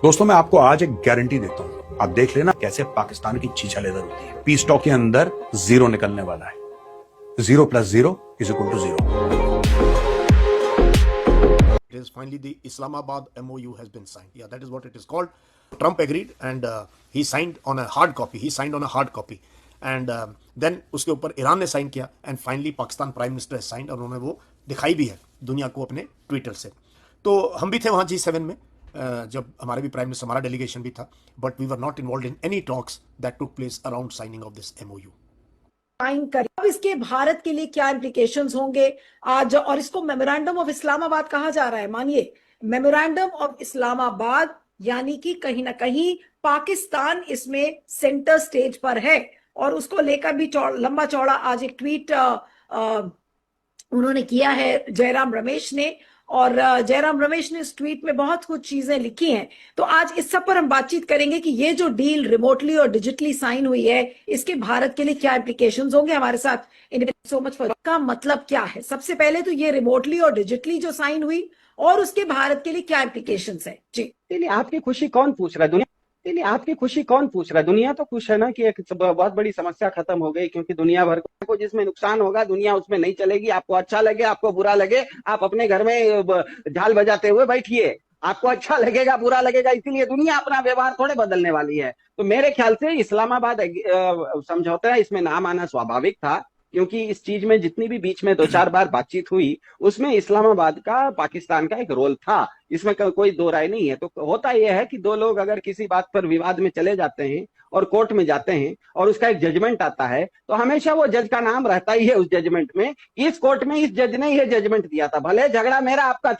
दोस्तों मैं आपको आज एक गारंटी देता हूं, आप देख लेना कैसे पाकिस्तान की चीचा लेदर होती है। पीस टॉक के अंदर जीरो निकलने वाला है। 0 + 0 = 0। It is finally the Islamabad MOU has been signed. Yeah, that is what it is called. Trump agreed and he signed on a hard copy. And then उसके ऊपर Iran ने sign किया and finally Pakistan prime minister has signed और उन्होंने वो दिखाई भी है दुनिया को अपने ट्विटर से। तो हम भी थे वहाँ G7 में जब हमारे भी प्राइम मिनिस्टर, हमारा डेलीगेशन भी था, but we were not involved in any talks that took place around signing of this MOU। Sign कर अब इसके भारत के लिए क्या इम्प्लीकेशंस होंगे आज, और इसको मेमोरेंडम ऑफ इस्लामाबाद कहा जा रहा है। मानिए मेमोरेंडम ऑफ इस्लामाबाद, यानी कि कहीं ना कहीं पाकिस्तान इसमें सेंटर स्टेज पर है और उसको लेकर भी लंबा चौड़ा आज एक ट्वीट उन्होंने किया है जयराम रमेश ने, और जयराम रमेश ने इस ट्वीट में बहुत कुछ चीजें लिखी हैं। तो आज इस सब पर हम बातचीत करेंगे कि ये जो डील रिमोटली और डिजिटली साइन हुई है इसके भारत के लिए क्या इम्प्लीकेशंस होंगे। हमारे साथ सो मच फॉर का मतलब क्या है। सबसे पहले तो ये रिमोटली और डिजिटली जो साइन हुई और उसके भारत के लिए क्या इम्प्लीकेशंस है। जी आपकी खुशी कौन पूछ रहा है? दुनिया तो खुश है ना कि एक बहुत बड़ी समस्या खत्म हो गई, क्योंकि दुनिया भर को जिसमें नुकसान होगा दुनिया उसमें नहीं चलेगी। आपको अच्छा लगे आपको बुरा लगे, आप अपने घर में झाल बजाते हुए बैठिए, आपको अच्छा लगेगा बुरा लगेगा, इसीलिए दुनिया अपना व्यवहार थोड़े बदलने वाली है। तो मेरे ख्याल से इस्लामाबाद समझौता है इसमें नाम आना स्वाभाविक था, क्योंकि इस चीज में जितनी भी बीच में 2-4 बार बातचीत हुई उसमें इस्लामाबाद का, पाकिस्तान का एक रोल था, इसमें कोई दो राय नहीं है। तो होता यह है कि दो लोग अगर किसी बात पर विवाद में चले जाते हैं और कोर्ट में जाते हैं और उसका एक जजमेंट आता है, तो हमेशा वो जज का नाम रहता ही है उस जजमेंट में। इस कोर्ट में इस जज ने यह जजमेंट दिया था, भले झगड़ा मेरा आपका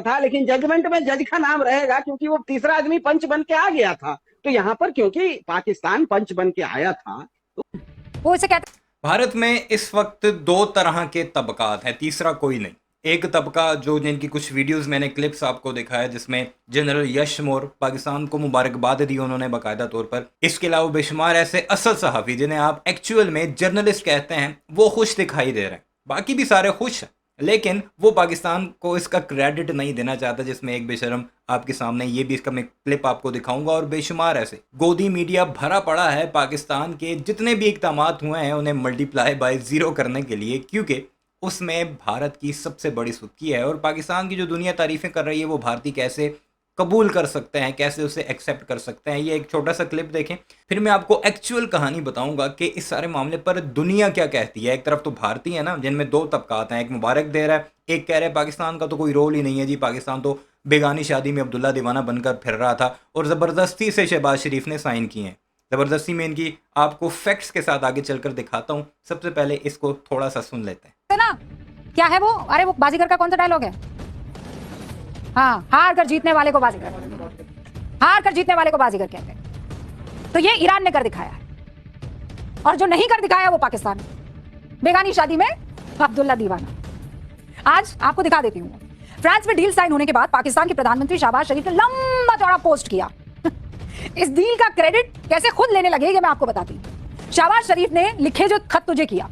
था, लेकिन जजमेंट में जज का नाम रहेगा, क्योंकि वो तीसरा आदमी पंच बन के आ गया था। तो यहाँ पर क्योंकि पाकिस्तान पंच बन के आया था, तो वो इसे कहते भारत में इस वक्त 2 तरह के तबकात हैं, तीसरा कोई नहीं। एक तबका जो जिनकी कुछ वीडियोस मैंने क्लिप्स आपको दिखाया जिसमें जनरल यश मौर्य पाकिस्तान को मुबारकबाद दी उन्होंने बाकायदा तौर पर। इसके अलावा बेशुमार ऐसे असल सहाफ़ी जिन्हें आप एक्चुअल में जर्नलिस्ट कहते हैं वो खुश दिखाई दे रहे हैं। बाकी भी सारे खुश हैं, लेकिन वो पाकिस्तान को इसका क्रेडिट नहीं देना चाहता, जिसमें एक बेशरम आपके सामने ये भी इसका मैं क्लिप आपको दिखाऊंगा। और बेशुमार ऐसे गोदी मीडिया भरा पड़ा है पाकिस्तान के जितने भी इक़दामात हुए हैं उन्हें मल्टीप्लाई बाय 0 करने के लिए, क्योंकि उसमें भारत की सबसे बड़ी सुर्खी है। और पाकिस्तान की जो दुनिया तारीफ़ें कर रही है वो भारतीय कैसे कबूल कर सकते हैं, कैसे उसे एक्सेप्ट कर सकते हैं। ये एक छोटा सा क्लिप देखें, फिर मैं आपको एक्चुअल कहानी बताऊंगा कि इस सारे मामले पर दुनिया क्या कहती है। एक तरफ तो भारतीय है ना, जिनमें 2 तबकात हैं, एक मुबारक दे रहा है, एक कह रहे हैं पाकिस्तान का तो कोई रोल ही नहीं है जी, पाकिस्तान तो बेगानी शादी में अब्दुल्ला दीवाना बनकर फिर रहा था और ज़बरदस्ती से शहबाज शरीफ ने साइन किए हैं। ज़बरदस्ती में इनकी आपको फैक्ट्स के साथ आगे चलकर दिखाता हूँ। सबसे पहले इसको थोड़ा सा सुन लेते हैं ना। क्या है वो? अरे वो बाजीगर का कौन सा डायलॉग है? हाँ, हार कर जीतने वाले को बाजीगर कहते हैं। तो ये ईरान ने कर दिखाया है, और जो नहीं कर दिखाया वो पाकिस्तान। बेगानी शादी में अब्दुल्ला दीवाना। आज आपको दिखा देती हूँ। फ्रांस में डील साइन होने के बाद पाकिस्तान के प्रधानमंत्री शहबाज शरीफ ने लंबा चौड़ा पोस्ट किया। इस डील का क्रेडिट कैसे खुद लेने लगे ये मैं आपको बताती हूँ। शहबाज शरीफ ने लिखे जो खत तुझे किया,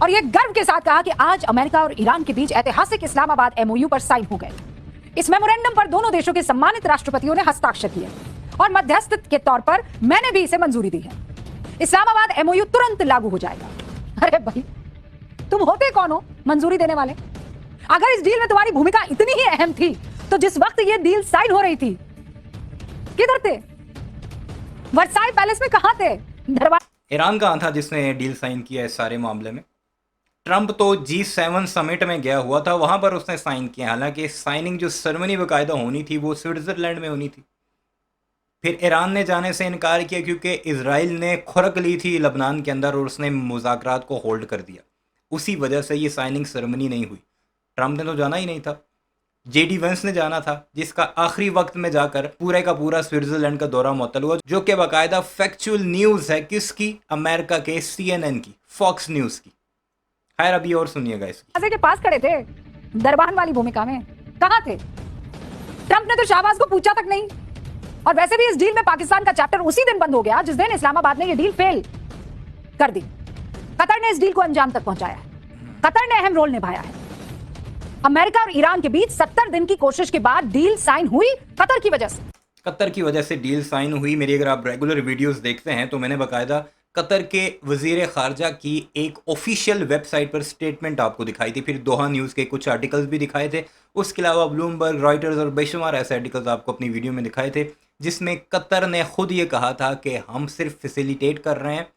और ये गर्व के साथ कहा कि आज अमेरिका और ईरान के बीच ऐतिहासिक इस्लामाबाद MOU पर साइन हो गए। इस मेमोरेंडम पर दोनों देशों के सम्मानित राष्ट्रपतियों ने हस्ताक्षर किए और मध्यस्थ के तौर पर मैंने भी इसे मंजूरी दी है। इस्लामाबाद MOU तुरंत लागू हो जाएगा। अरे भाई, तुम होते कौन हो मंजूरी देने वाले? अगर इस डील में तुम्हारी भूमिका इतनी ही अहम थी तो जिस वक्त ये डील साइन हो रही थी किधर थे? वर्साई पैलेस में कहां थे? ईरान कहाँ था जिसने डील साइन किया इस सारे मामले में? ट्रंप तो G7 समिट में गया हुआ था, वहां पर उसने साइन किया। हालांकि साइनिंग जो सेरेमनी बाकायदा होनी थी वो स्विट्जरलैंड में होनी थी। फिर ईरान ने जाने से इनकार किया क्योंकि इजराइल ने खुरक ली थी लबनान के अंदर और उसने मुज़ाकरात को होल्ड कर दिया। उसी वजह से ये साइनिंग सेरेमनी नहीं हुई। ट्रंप ने तो जाना ही नहीं था, JD वेंस ने जाना था, जिसका आखिरी वक्त में जाकर पूरे का पूरा स्विट्जरलैंड का दौरा मुअत्तल हुआ, जो कि बाकायदा फैक्चुअल न्यूज़ है। किसकी? अमेरिका के CNN की, फॉक्स न्यूज़ की। खैर अभी और सुनिएगा इसकी। के पास खड़े थे दरबान वाली भूमिका में, कहां थे? ट्रंप ने तो शहबाज को पूछा तक नहीं। और वैसे भी इस डील में पाकिस्तान का चैप्टर उसी दिन बंद हो गया जिस दिन इस्लामाबाद ने ये डील फेल कर दी। कतर ने इस डील को अंजाम तक पहुंचाया है। कतर ने अहम रोल निभाया है। अमेरिका और ईरान के बीच 70 दिन की कोशिश के बाद डील साइन हुई कतर की वजह से। कतर की वजह से डील साइन हुई। मेरी अगर आप रेगुलर वीडियोस देखते हैं तो मैंने बाकायदा कतर के वजीर खारजा की एक ऑफिशियल वेबसाइट पर स्टेटमेंट आपको दिखाई थी, फिर दोहा न्यूज़ के कुछ आर्टिकल्स भी दिखाए थे, उसके अलावा ब्लूमबर्ग, रॉयटर्स और बेशुमार ऐसे आर्टिकल्स आपको अपनी वीडियो में दिखाए थे जिसमें कतर ने खुद ये कहा था कि हम सिर्फ फैसिलिटेट कर रहे हैं,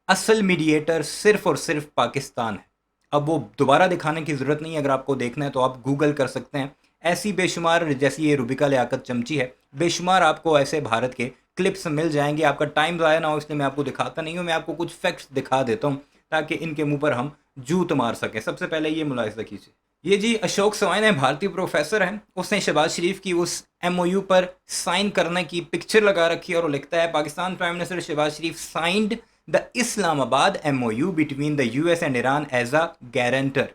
असल मीडिएटर सिर्फ और सिर्फ पाकिस्तान है। अब वो दोबारा दिखाने की ज़रूरत नहीं है, अगर आपको देखना है तो आप गूगल कर सकते हैं। ऐसी बेशुमार, जैसी ये रुबिका लियाकत चमची है, बेशुमार आपको ऐसे भारत के क्लिप्स मिल जाएंगे। आपका टाइम ज़ाया ना हो इसलिए मैं आपको दिखाता नहीं हूँ, मैं आपको कुछ फैक्ट्स दिखा देता हूँ ताकि इनके मुंह पर हम जूत मार सकें। सबसे पहले ये मुलाहिज़ा कीजिए, ये जी अशोक सवाइन है, भारतीय प्रोफेसर हैं, उसने शहबाज शरीफ की उस MOU पर साइन करने की पिक्चर लगा रखी है और लिखता है Pakistan prime minister Shahbaz Sharif signed the Islamabad MOU between the US and Iran as a guarantor.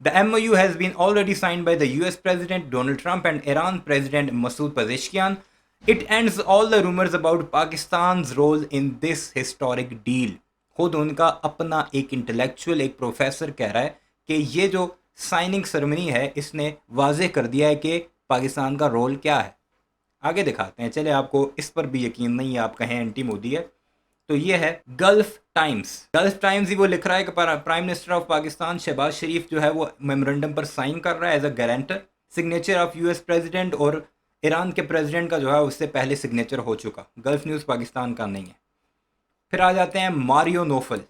The MOU has been already signed by the US President Donald Trump and Iran President Masoud Pezeshkian. It ends all the rumors about Pakistan's role in this historic deal. खुद उनका अपना एक intellectual, एक professor कह रहा है कि ये जो साइनिंग सेरेमनी है इसने वाजे कर दिया है कि पाकिस्तान का रोल क्या है। आगे दिखाते हैं, चले आपको इस पर भी यकीन नहीं है, आप कहें एंटी मोदी है, तो ये है गल्फ टाइम्स। गल्फ टाइम्स ही वो लिख रहा है कि prime minister of Pakistan Shehbaz Sharif जो है वो मेमोरेंडम पर साइन कर रहा है as a guarantor. Signature of US president और ईरान के प्रेसिडेंट का जो है उससे पहले सिग्नेचर हो चुका। गल्फ न्यूज़ पाकिस्तान का नहीं है। फिर आ जाते हैं मारियो नोफल,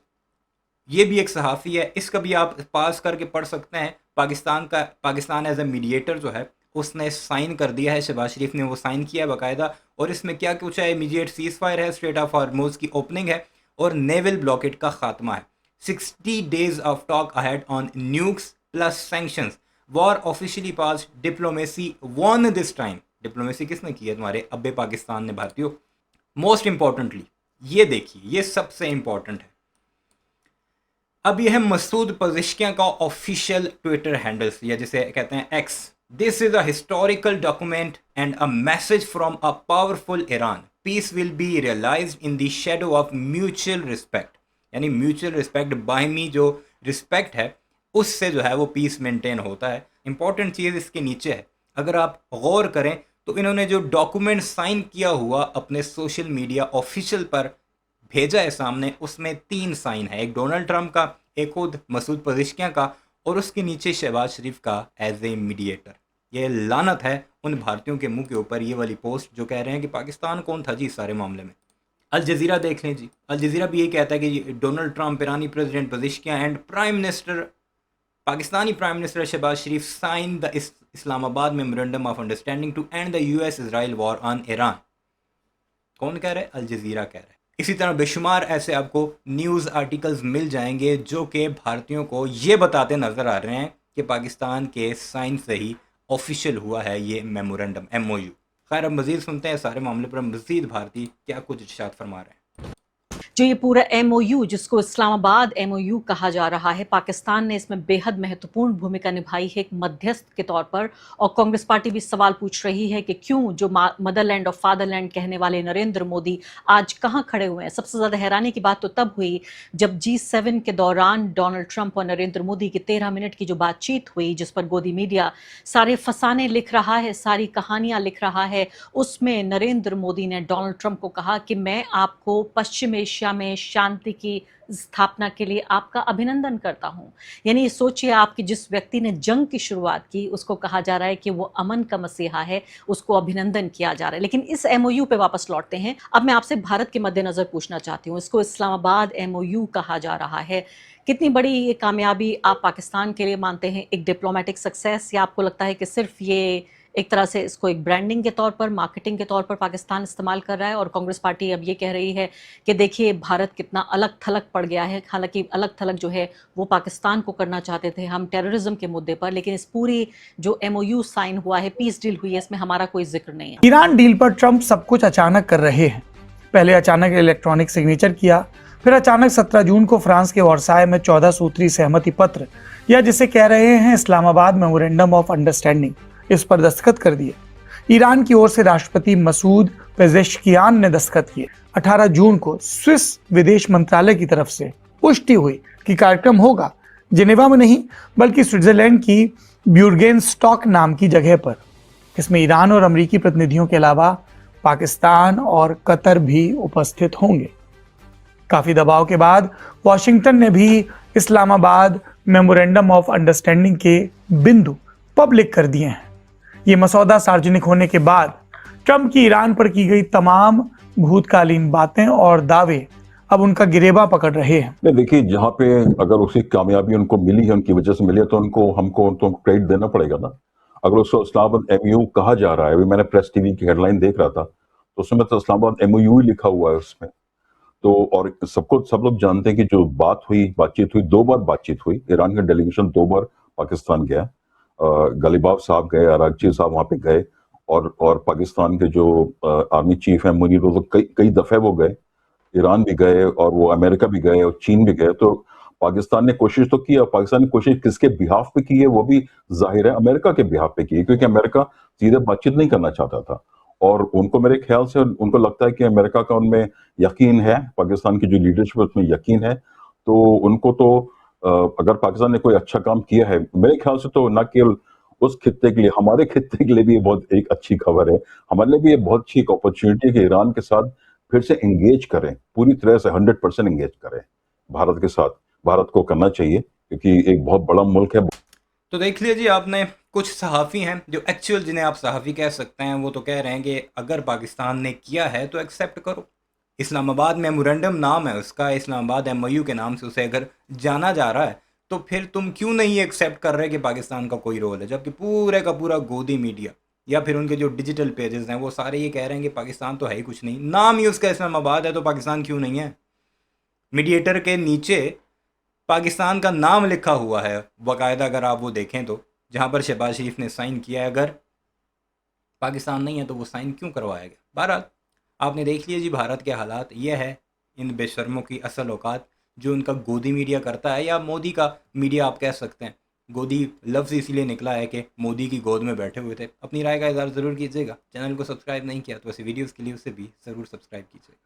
ये भी एक सहाफ़ी है, इसका भी आप पास करके पढ़ सकते हैं। पाकिस्तान एज ए मीडिएटर जो है उसने साइन कर दिया है, शहबाज शरीफ ने वो साइन किया है बाकायदा, और इसमें क्या कुछ है, इमीडिएट सीज़ फायर है, स्ट्रेट ऑफ हॉर्मुज़ की ओपनिंग है और नेवल ब्लॉकेट का खात्मा है। 60 days of talk ahead on nukes plus sanctions, war officially pass, diplomacy von this time. Diplomacy किसने की है? तुम्हारे अब्बे पाकिस्तान ने, भारतीयों। मोस्ट इंपॉर्टेंटली ये देखिए, ये सबसे इंपॉर्टेंट है। अब यह है मसूद पेज़ेश्कियान का ऑफिशियल ट्विटर हैंडल्स, या जिसे कहते हैं x. This is a historical document and a message from a powerful Iran. Peace will be realized in the shadow of mutual respect. यानी म्यूचुअल रिस्पेक्ट, बाहमी जो रिस्पेक्ट है उससे जो है वो पीस मेंटेन होता है। इंपॉर्टेंट चीज़ इसके नीचे है, अगर आप गौर करें तो इन्होंने जो डॉक्यूमेंट साइन किया हुआ अपने सोशल मीडिया ऑफिशियल पर भेजा है सामने, उसमें 3 साइन है, एक डोनाल्ड ट्रंप का, एक खुद मसूद पेज़ेश्कियान का और उसके नीचे शहबाज शरीफ का एज ए मीडिएटर। ये लानत है उन भारतीयों के मुंह के ऊपर, ये वाली पोस्ट जो कह रहे हैं कि पाकिस्तान कौन था जी इस सारे मामले में। अल जज़ीरा देख लें जी, अल जज़ीरा भी ये कहता है कि डोनाल्ड ट्रंप, ईरानी president Pezeshkian and prime minister, Pakistani prime minister Shahbaz Sharif sign the Islamabad memorandum of understanding to end the US Israel war on Iran. कौन कह रहा है? अल जज़ीरा कह रहा है। इसी तरह बेशुमार ऐसे आपको न्यूज़ आर्टिकल्स मिल जाएंगे जो कि भारतीयों को ये बताते नज़र आ रहे हैं कि पाकिस्तान के साइन से ही ऑफिशियल हुआ है ये मेमोरेंडम, MOU। खैर, अब मज़ीद सुनते हैं सारे मामले पर मज़ीद भारतीय क्या कुछ इरशाद फरमा रहे हैं। जो ये पूरा MOU जिसको इस्लामाबाद MOU कहा जा रहा है, पाकिस्तान ने इसमें बेहद महत्वपूर्ण भूमिका निभाई है एक मध्यस्थ के तौर पर। और कांग्रेस पार्टी भी सवाल पूछ रही है कि क्यों जो मदरलैंड और फादरलैंड कहने वाले नरेंद्र मोदी आज कहाँ खड़े हुए हैं। सबसे ज़्यादा हैरानी की बात तो तब हुई जब G7 के दौरान डोनाल्ड ट्रंप और नरेंद्र मोदी की 13 मिनट की जो बातचीत हुई, जिस पर गोदी मीडिया सारे फसाने लिख रहा है, सारी कहानियाँ लिख रहा है, उसमें नरेंद्र मोदी ने डोनाल्ड ट्रंप को कहा कि मैं आपको पश्चिम एशिया में शांति की स्थापना के लिए आपका अभिनंदन करता हूं। यानी सोचिए आप कि जिस व्यक्ति ने जंग की शुरुआत की उसको कहा जा रहा है कि वो अमन का मसीहा है, उसको अभिनंदन किया जा रहा है। लेकिन इस MOU पे वापस लौटते हैं। अब मैं आपसे भारत के मद्देनजर पूछना चाहती हूँ, इसको इस्लामाबाद MOU कहा जा रहा है, कितनी बड़ी ये कामयाबी आप पाकिस्तान के लिए मानते हैं, एक डिप्लोमेटिक सक्सेस, या आपको लगता है कि सिर्फ ये एक तरह से इसको एक ब्रांडिंग के तौर पर, मार्केटिंग के तौर पर पाकिस्तान इस्तेमाल कर रहा है? और कांग्रेस पार्टी अब ये कह रही है कि देखिए भारत कितना अलग थलग पड़ गया है। हालांकि अलग थलग जो है वो पाकिस्तान को करना चाहते थे हम टेररिज्म के मुद्दे पर, लेकिन इस पूरी जो MOU साइन हुआ है, पीस डील हुई है, इसमें हमारा कोई जिक्र नहीं है। ईरान डील पर ट्रंप सब कुछ अचानक कर रहे हैं। पहले अचानक इलेक्ट्रॉनिक सिग्नेचर किया, फिर अचानक 17 जून को फ्रांस के वर्साय में 14 सूत्री सहमति पत्र, या जिसे कह रहे हैं इस्लामाबाद मेमोरेंडम ऑफ अंडरस्टैंडिंग, इस पर दस्तखत कर दिए। ईरान की ओर से राष्ट्रपति मसूद पेज़ेश्कियान ने दस्तखत किए। 18 जून को स्विस विदेश मंत्रालय की तरफ से पुष्टि हुई कि कार्यक्रम होगा, जिनेवा में नहीं बल्कि स्विट्जरलैंड की ब्यूरगेनस्टॉक नाम की जगह पर। इसमें ईरान और अमेरिकी प्रतिनिधियों के अलावा पाकिस्तान और कतर भी उपस्थित होंगे। काफी दबाव के बाद वॉशिंगटन ने भी इस्लामाबाद मेमोरेंडम ऑफ अंडरस्टैंडिंग के बिंदु पब्लिक कर दिए हैं। ये मसौदा सार्वजनिक होने के बाद ट्रंप की ईरान पर की गई तमाम भूतकालीन बातें और दावे अब उनका गिरेबा पकड़ रहे हैं। नहीं, देखिए, जहाँ पे अगर उसी कामयाबी उनको मिली है, उनकी वजह से मिली है, तो हमको क्रेडिट देना पड़ेगा ना। अगर उसको इस्लामाबाद एमओयू कहा जा रहा है, अभी मैंने प्रेस टीवी की हेडलाइन देख रहा था, तो उसमें तो इस्लामाबाद एमओयू ही लिखा हुआ है उसमें। तो और सब लोग जानते हैं कि जो बातचीत हुई 2 बार बातचीत हुई। ईरान का डेलीगेशन 2 बार पाकिस्तान गया, गलीबाफ साहब गए, अरागची साहब वहां पे गए, और पाकिस्तान के जो आर्मी चीफ है मुनीर, वो कई दफे वो गए, ईरान भी गए, और वो अमेरिका भी गए, और चीन भी गए। तो पाकिस्तान ने कोशिश तो की, और पाकिस्तान ने कोशिश किसके बिहाफ पे की है वो भी जाहिर है, अमेरिका के बिहाफ पे की है, क्योंकि अमेरिका सीधे बातचीत नहीं करना चाहता था। और उनको, मेरे ख्याल से उनको लगता है कि अमेरिका का उनमें यकीन है, पाकिस्तान की जो लीडरशिप है उसमें यकीन है। तो उनको तो अगर पाकिस्तान ने कोई अच्छा काम किया है, मेरे ख्याल से तो न केवल उस खित्ते के लिए, हमारे खित्ते के लिए भी ये बहुत एक अच्छी खबर है। हमारे लिए भी ये बहुत अच्छी एक अपॉर्चुनिटी है कि ईरान के साथ फिर से एंगेज करें, पूरी तरह से 100% एंगेज करें भारत के साथ। भारत को करना चाहिए, क्योंकि एक बहुत बड़ा मुल्क है। तो देख लीजिए आपने, कुछ सहाफ़ी हैं जो एक्चुअल जिन्हें आप सहाफ़ी कह सकते हैं, वो तो कह रहे हैं कि अगर पाकिस्तान ने किया है तो एक्सेप्ट करो। इस्लामाबाद मेमोरेंडम नाम है उसका, इस्लामाबाद एमओयू के नाम से उसे अगर जाना जा रहा है, तो फिर तुम क्यों नहीं एक्सेप्ट कर रहे कि पाकिस्तान का कोई रोल है, जबकि पूरे का पूरा गोदी मीडिया या फिर उनके जो डिजिटल पेजेस हैं वो सारे ये कह रहे हैं कि पाकिस्तान तो है ही कुछ नहीं। नाम ही उसका इस्लामाबाद है, तो पाकिस्तान क्यों नहीं है? मीडिएटर के नीचे पाकिस्तान का नाम लिखा हुआ है बाकायदा, अगर आप वो देखें तो, जहाँ पर शहबाज शरीफ ने साइन किया है। अगर पाकिस्तान नहीं है तो वो साइन क्यों करवाया गया? बहरहाल आपने देख लिया जी भारत के हालात। ये है इन बेशर्मों की असल औकात, जो उनका गोदी मीडिया करता है, या मोदी का मीडिया आप कह सकते हैं। गोदी लफ्ज़ इसीलिए निकला है कि मोदी की गोद में बैठे हुए थे। अपनी राय का इज़हार ज़रूर कीजिएगा। चैनल को सब्सक्राइब नहीं किया तो ऐसे वीडियोज़ के लिए उसे भी ज़रूर सब्सक्राइब कीजिएगा।